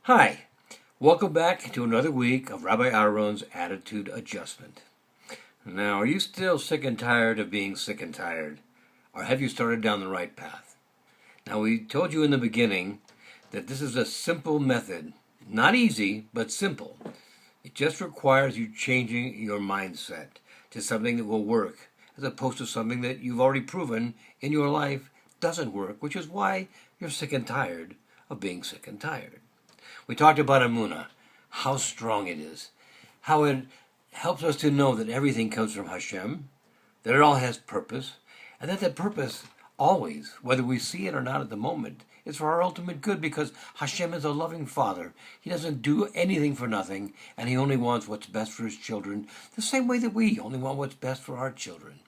Hi, welcome back to another week of Rabbi Aaron's Attitude Adjustment. Now, are you still sick and tired of being sick and tired? Or have you started down the right path? Now, we told you in the beginning that this is a simple method. Not easy, but simple. It just requires you changing your mindset to something that will work, as opposed to something that you've already proven in your life doesn't work, which is why you're sick and tired of being sick and tired. We talked about Emunah, how strong it is, how it helps us to know that everything comes from Hashem, that it all has purpose, and that purpose always, whether we see it or not at the moment, is for our ultimate good because Hashem is a loving Father. He doesn't do anything for nothing, and He only wants what's best for His children, the same way that we only want what's best for our children.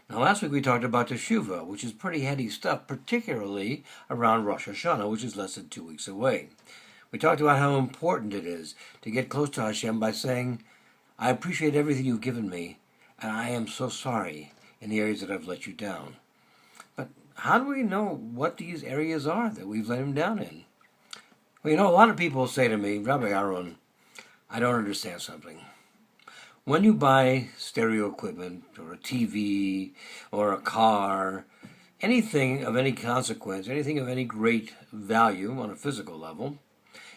Now, last week we talked about Teshuvah, which is pretty heady stuff, particularly around Rosh Hashanah, which is less than 2 weeks away. We talked about how important it is to get close to Hashem by saying, I appreciate everything you've given me, and I am so sorry in the areas that I've let you down. But how do we know what these areas are that we've let Him down in? Well, a lot of people say to me, Rabbi Aaron, I don't understand something. When you buy stereo equipment, or a TV, or a car, anything of any consequence, anything of any great value on a physical level,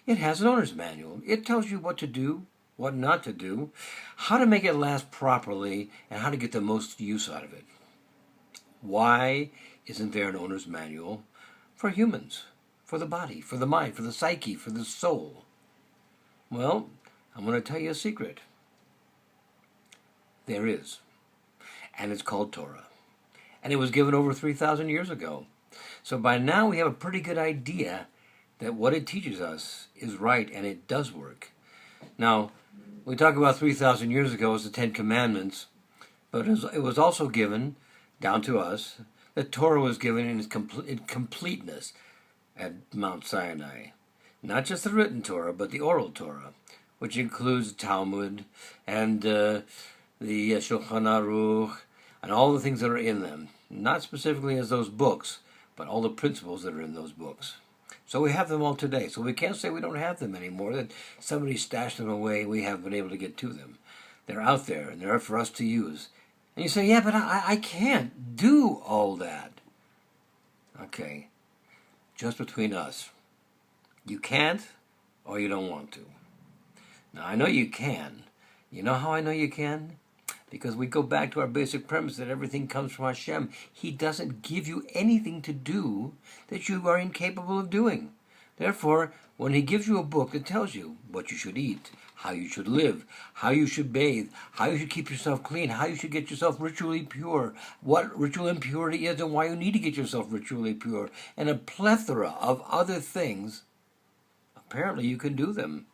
it has an owner's manual. It tells you what to do, what not to do, how to make it last properly, and how to get the most use out of it. Why isn't there an owner's manual for humans, for the body, for the mind, for the psyche, for the soul? Well, I'm going to tell you a secret. There is. And it's called Torah. And it was given over 3,000 years ago. So by now we have a pretty good idea that what it teaches us is right and it does work. Now, we talk about 3,000 years ago as the Ten Commandments, but it was also given down to us. The Torah was given in its completeness at Mount Sinai. Not just the written Torah, but the oral Torah, which includes the Talmud and the Shulchan Aruch and all the things that are in them. Not specifically as those books, but all the principles that are in those books. So we have them all today. So we can't say we don't have them anymore, that somebody stashed them away and we haven't been able to get to them. They're out there and they're for us to use. And you say, yeah, but I can't do all that. Okay, just between us. You can't or you don't want to. Now, I know you can. You know how I know you can? Because we go back to our basic premise that everything comes from Hashem. He doesn't give you anything to do that you are incapable of doing. Therefore, when He gives you a book that tells you what you should eat, how you should live, how you should bathe, how you should keep yourself clean, how you should get yourself ritually pure, what ritual impurity is and why you need to get yourself ritually pure, and a plethora of other things, apparently you can do them.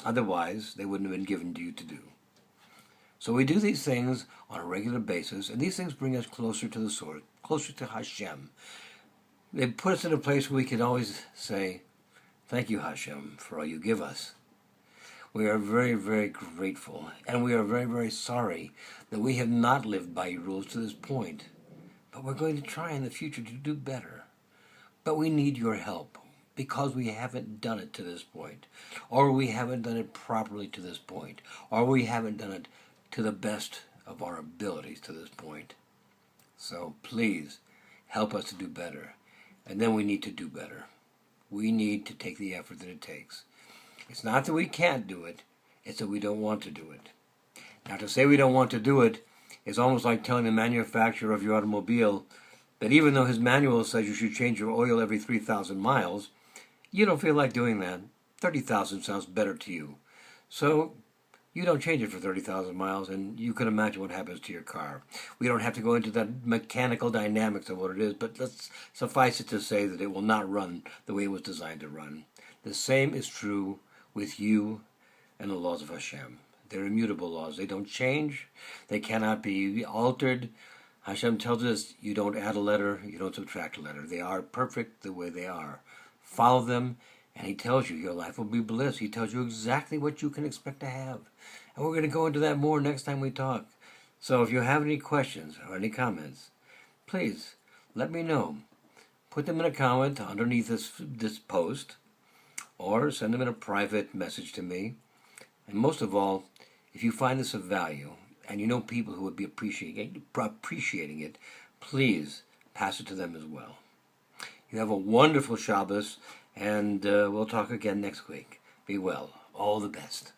Otherwise, they wouldn't have been given to you to do. So we do these things on a regular basis, and these things bring us closer to the source, closer to Hashem. They put us in a place where we can always say, thank you, Hashem, for all you give us. We are very, very grateful, and we are very, very sorry that we have not lived by your rules to this point. But we're going to try in the future to do better. But we need your help, because we haven't done it to this point, or we haven't done it properly to this point, or we haven't done it to the best of our abilities to this point. So please help us to do better. And then we need to do better. We need to take the effort that it takes. It's not that we can't do it, it's that we don't want to do it. Now, to say we don't want to do it is almost like telling the manufacturer of your automobile that even though his manual says you should change your oil every 3,000 miles, you don't feel like doing that. 30,000 sounds better to you. So you don't change it for 30,000 miles, and you can imagine what happens to your car. We don't have to go into the mechanical dynamics of what it is, but let's suffice it to say that it will not run the way it was designed to run. The same is true with you and the laws of Hashem. They're immutable laws. They don't change. They cannot be altered. Hashem tells us you don't add a letter, you don't subtract a letter. They are perfect the way they are. Follow them, and He tells you your life will be bliss. He tells you exactly what you can expect to have. And we're going to go into that more next time we talk. So if you have any questions or any comments, please let me know. Put them in a comment underneath this post, or send them in a private message to me. And most of all, if you find this of value and you know people who would be appreciating it, please pass it to them as well. You have a wonderful Shabbos, and we'll talk again next week. Be well. All the best.